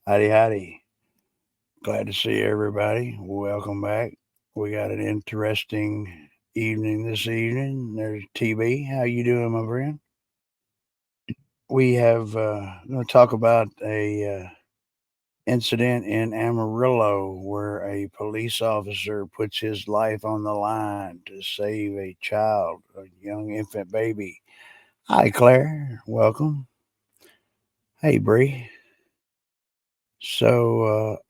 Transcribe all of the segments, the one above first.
Howdy, howdy. Glad to see everybody. Welcome back. We got an interesting evening this evening. There's TB. How you doing, my friend? We have going to talk about a incident in Amarillo where a police officer puts his life on the line to save a child, a young infant baby. Hi, Claire. Welcome. Hey, Bree.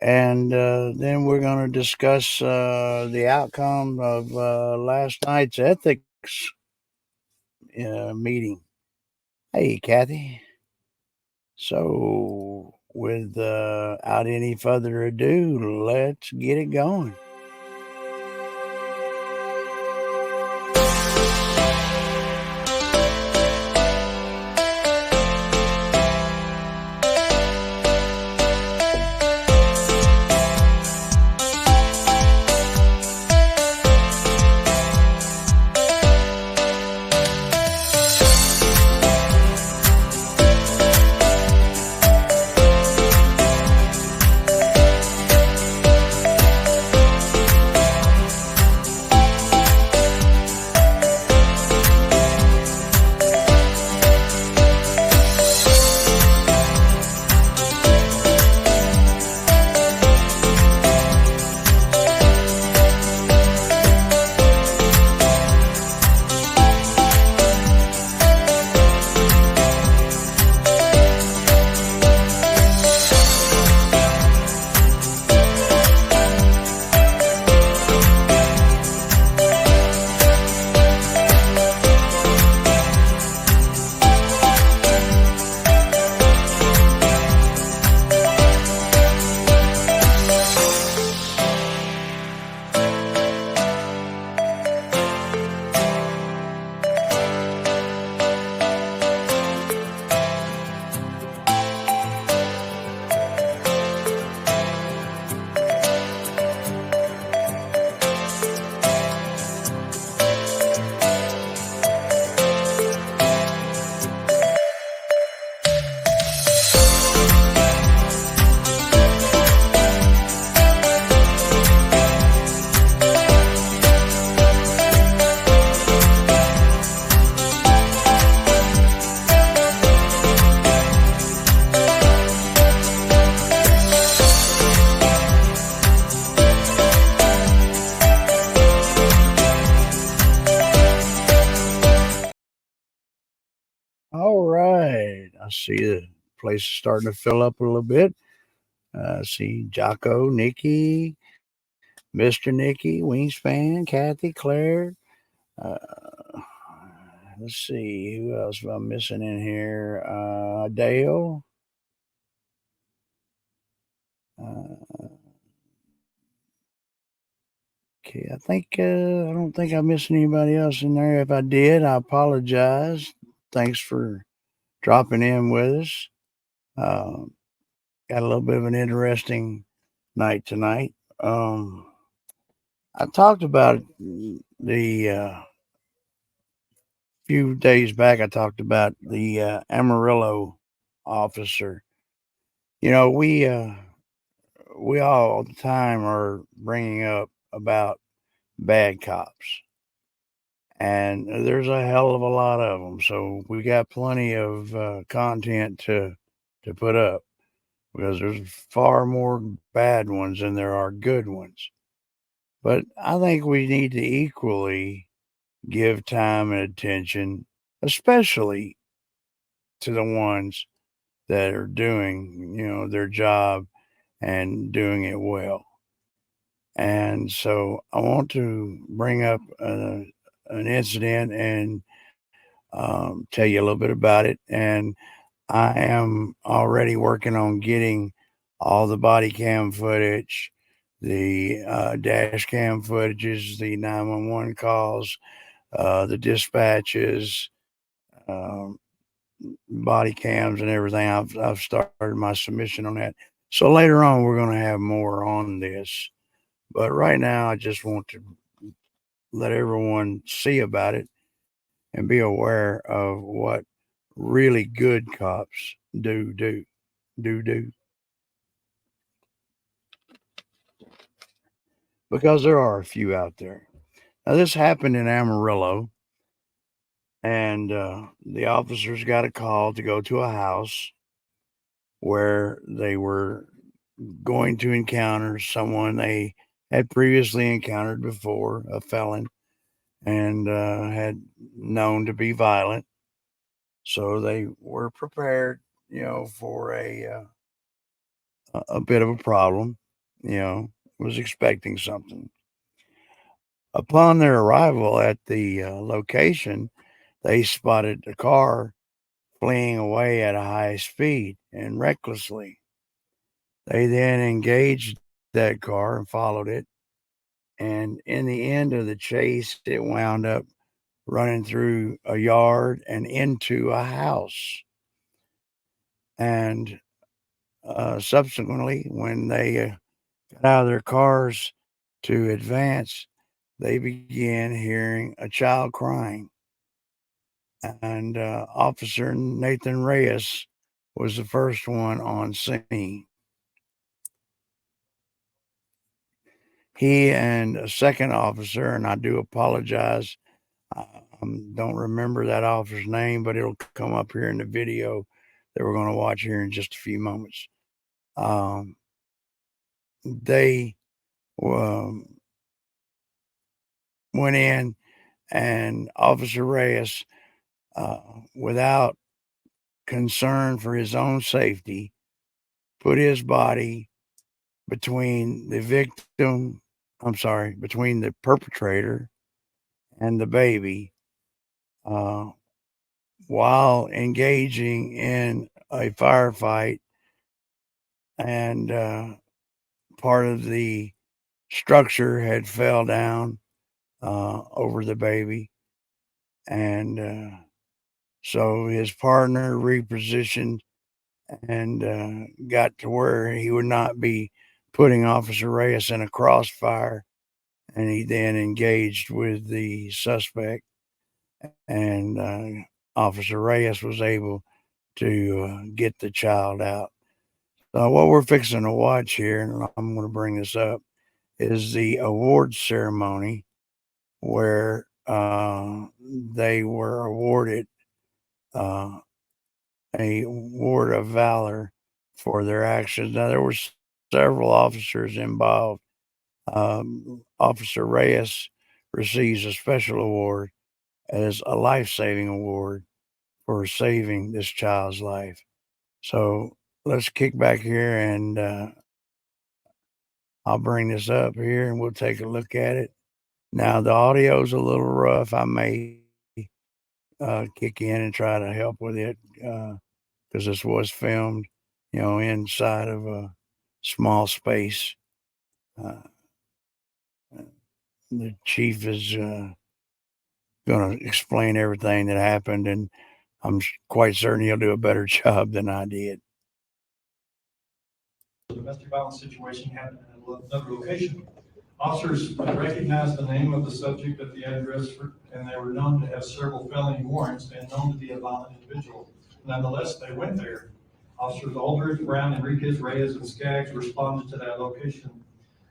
And then we're going to discuss the outcome of last night's ethics meeting. Hey, Kathy. So, without any further ado, let's get it going. All right. I see the place is starting to fill up a little bit. See Jocko, Nikki, Mr. Nikki, Wingspan, Kathy, Claire. Uh, let's see who else am I missing in here. Dale. Uh, okay, I don't think I missed anybody else in there. If I did, I apologize. Thanks for dropping in with us. Uh, got a little bit of an interesting night tonight. I talked about the few days back. I talked about the Amarillo officer. You know, we all the time are bringing up about bad cops, and there's a hell of a lot of them. So we got plenty of content to put up because there's far more bad ones than there are good ones. But I think we need to equally give time and attention, especially to the ones that are doing, their job and doing it well. And so I want to bring up an incident and tell you a little bit about it. And I am already working on getting all the body cam footage, the dash cam footages, the 911 calls, the dispatches, um, body cams, and everything. I've started my submission on that. So later on, we're going to have more on this. But right now, I just want to let everyone see about it and be aware of what really good cops do. because there are a few out there. Now, this happened in Amarillo, and the officers got a call to go to a house where they were going to encounter someone they had previously encountered before, a felon, and had known to be violent. So they were prepared, for a bit of a problem. Was expecting something. Upon their arrival at the location, they spotted the car fleeing away at a high speed and recklessly. They then engaged that car and followed it. And in the end of the chase, it wound up running through a yard and into a house. And subsequently, when they got out of their cars to advance, they began hearing a child crying. And Officer Nathan Reyes was the first one on scene. He and a second officer, and I do apologize, I don't remember that officer's name, but it'll come up here in the video that we're going to watch here in just a few moments. They went in, and Officer Reyes, without concern for his own safety, put his body between between the perpetrator and the baby, while engaging in a firefight, and part of the structure had fell down over the baby, and so his partner repositioned and got to where he would not be putting Officer Reyes in a crossfire, and he then engaged with the suspect, and Officer Reyes was able to get the child out. So what we're fixing to watch here, and I'm going to bring this up, is the awards ceremony where they were awarded a award of valor for their actions. Now, there were several officers involved. Officer Reyes receives a special award as a life-saving award for saving this child's life. So let's kick back here, and I'll bring this up here and we'll take a look at it. Now, the audio's a little rough. I may kick in and try to help with it because this was filmed, inside of a small space. The chief is going to explain everything that happened, and I'm quite certain he'll do a better job than I did. Domestic violence situation happened in another location. Officers recognized the name of the subject at the address, and they were known to have several felony warrants and known to be a violent individual. Nonetheless, they went there. Officers Aldridge, Brown, Enriquez, Reyes, and Skaggs responded to that location.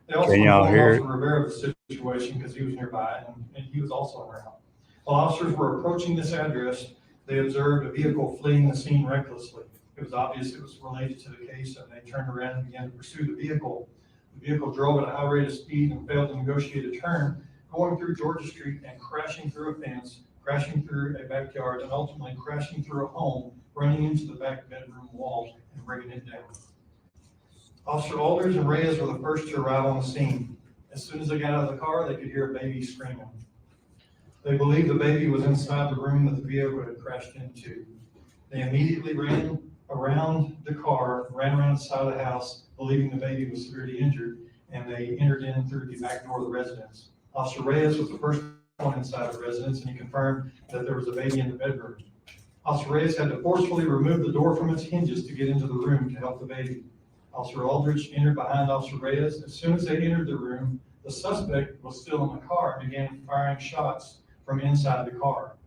They also informed Officer Rivera of the situation because he was nearby, and he was also around. While officers were approaching this address, they observed a vehicle fleeing the scene recklessly. It was obvious it was related to the case, and they turned around and began to pursue the vehicle. The vehicle drove at a high rate of speed and failed to negotiate a turn, going through Georgia Street and crashing through a fence, crashing through a backyard, and ultimately crashing through a home, running into the back bedroom wall and breaking it down. Officer Aldridge and Reyes were the first to arrive on the scene. As soon as they got out of the car, they could hear a baby screaming. They believed the baby was inside the room that the vehicle had crashed into. They immediately ran around the car, ran around the side of the house, believing the baby was severely injured, and they entered in through the back door of the residence. Officer Reyes was the first one inside the residence, and he confirmed that there was a baby in the bedroom. Officer Reyes had to forcefully remove the door from its hinges to get into the room to help the baby. Officer Aldridge entered behind Officer Reyes. As soon as they entered the room, the suspect was still in the car and began firing shots from inside the car.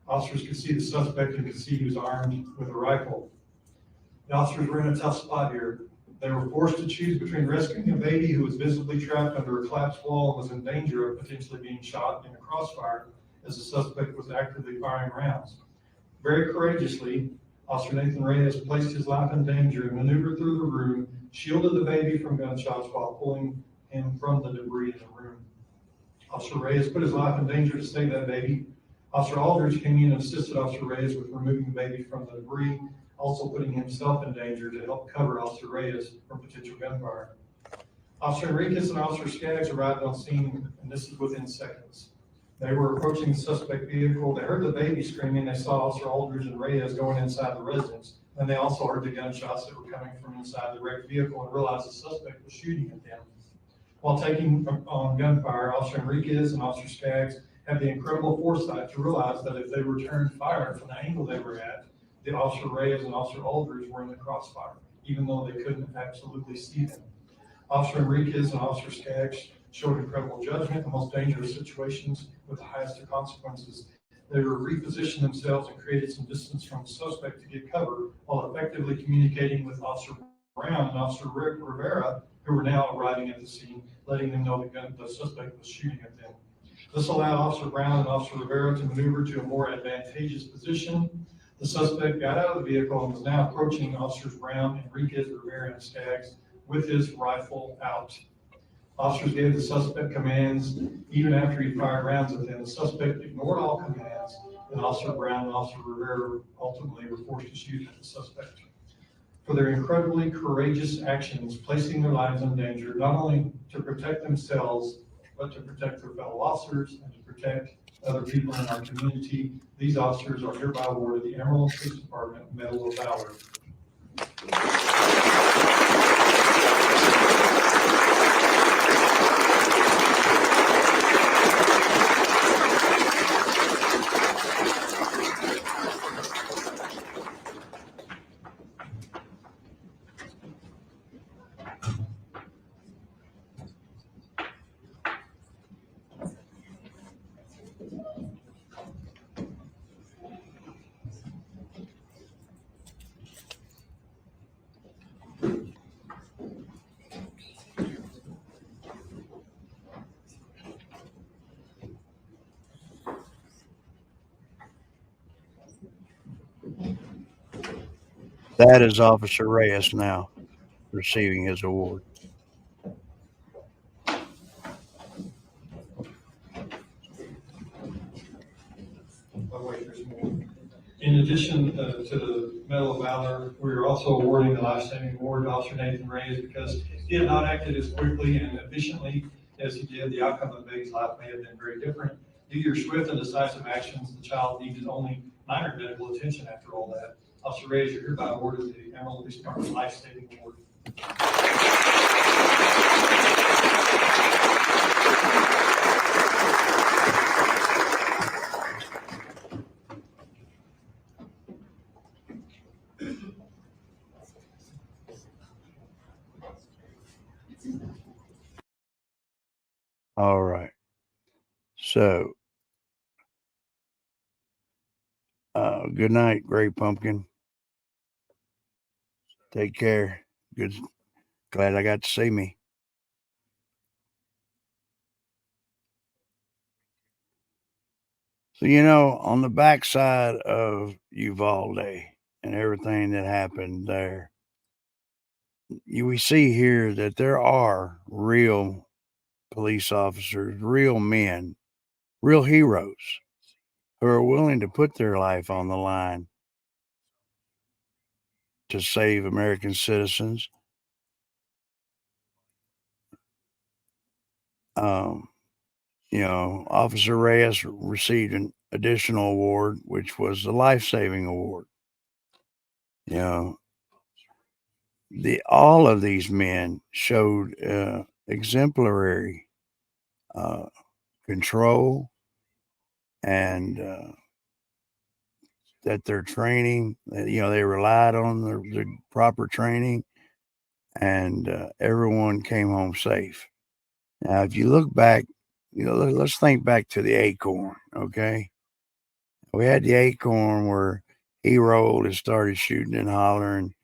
Officers could see the suspect and could see he was armed with a rifle. The officers were in a tough spot here. They were forced to choose between rescuing a baby who was visibly trapped under a collapsed wall and was in danger of potentially being shot in a crossfire as the suspect was actively firing rounds. Very courageously, Officer Nathan Reyes placed his life in danger and maneuvered through the room, shielded the baby from gunshots while pulling him from the debris in the room. Officer Reyes put his life in danger to save that baby. Officer Aldridge came in and assisted Officer Reyes with removing the baby from the debris, also putting himself in danger to help cover Officer Reyes from potential gunfire. Officer Enriquez and Officer Skaggs arrived on scene, and this is within seconds. They were approaching the suspect vehicle. They heard the baby screaming. They saw Officer Aldridge and Reyes going inside the residence. And they also heard the gunshots that were coming from inside the wrecked vehicle and realized the suspect was shooting at them. While taking on gunfire, Officer Enriquez and Officer Skaggs had the incredible foresight to realize that if they returned fire from the angle they were at, the Officer Reyes and Officer Aldridge were in the crossfire, even though they couldn't absolutely see them. Officer Enriquez and Officer Skaggs showed incredible judgment in the most dangerous situations with the highest of consequences. They repositioned themselves and created some distance from the suspect to get cover while effectively communicating with Officer Brown and Officer Rick Rivera, who were now arriving at the scene, letting them know the suspect was shooting at them. This allowed Officer Brown and Officer Rivera to maneuver to a more advantageous position. The suspect got out of the vehicle and was now approaching Officers Brown, Enriquez, Rivera, and Skaggs with his rifle out. Officers gave the suspect commands even after he fired rounds at them. The suspect ignored all commands, and Officer Brown and Officer Rivera ultimately were forced to shoot at the suspect. For their incredibly courageous actions, placing their lives in danger, not only to protect themselves, but to protect their fellow officers and to protect other people in our community, these officers are hereby awarded the Amarillo Police Department Medal of Valor. That is Officer Reyes now receiving his award. In addition to the Medal of Valor, we are also awarding the Life-Saving Award to Officer Nathan Reyes because he had not acted as quickly and efficiently as he did. The outcome of the baby's life may have been very different. Due to your swift and decisive actions, the child needed only minor medical attention after all that. Officer Reyes, you're hereby awarded the Amarillo Police Department Life-Saving Award. All right. So, good night, Great Pumpkin. Take care. Good. Glad I got to see me. So, on the backside of Uvalde and everything that happened there, we see here that there are real police officers, real men, real heroes who are willing to put their life on the line to save American citizens. Officer Reyes received an additional award, which was the Life-Saving Award. All of these men showed exemplary control and that their training, they relied on the proper training, and everyone came home safe. Now, if you look back, let's think back to the Acorn, okay? We had the Acorn where he rolled and started shooting and hollering,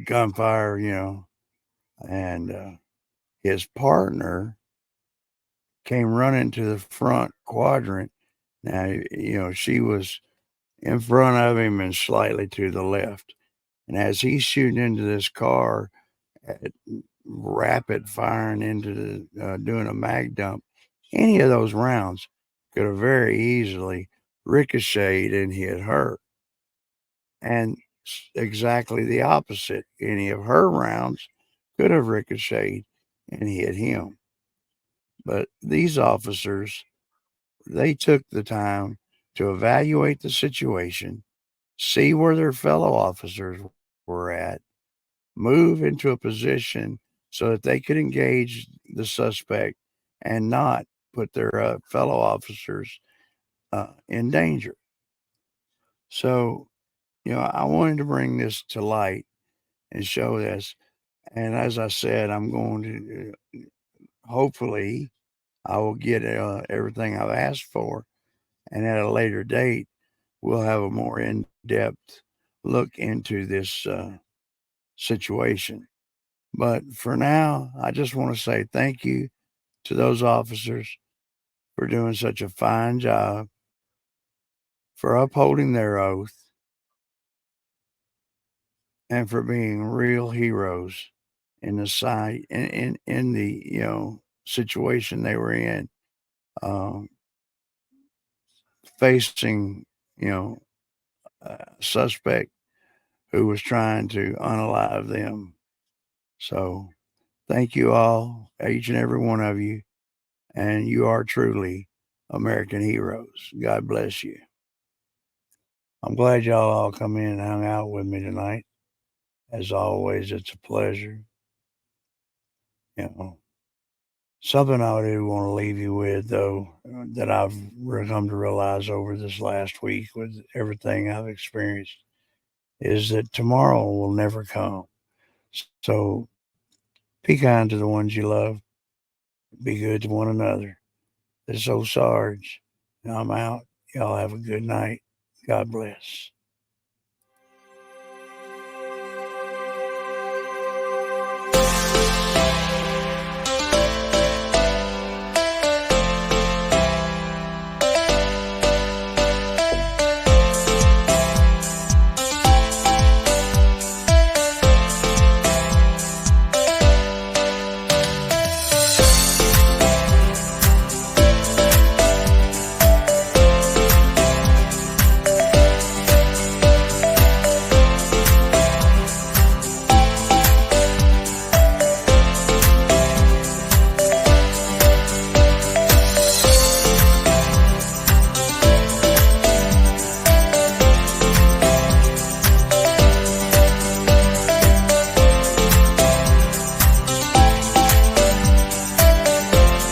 gunfire, and his partner came running to the front quadrant. Now, she was in front of him and slightly to the left. And as he's shooting into this car at rapid firing into doing a mag dump, any of those rounds could have very easily ricocheted and hit her. And exactly the opposite. Any of her rounds could have ricocheted and hit him. But these officers, they took the time to evaluate the situation, see where their fellow officers were at, move into a position so that they could engage the suspect and not put their fellow officers in danger. So, I wanted to bring this to light and show this. And as I said, I'm going to hopefully I will get everything I've asked for, and at a later date, we'll have a more in-depth look into this situation. But for now, I just want to say thank you to those officers for doing such a fine job, for upholding their oath, and for being real heroes in the site in the situation they were in, um, facing a suspect who was trying to unalive them. So thank you all, each and every one of you, and you are truly American heroes. God bless you. I'm glad y'all all come in and hung out with me tonight. As always, it's a pleasure. Something I do want to leave you with, though, that I've come to realize over this last week with everything I've experienced, is that tomorrow will never come. So be kind to the ones you love. Be good to one another. This is old Sarge, and I'm out. Y'all have a good night. God bless.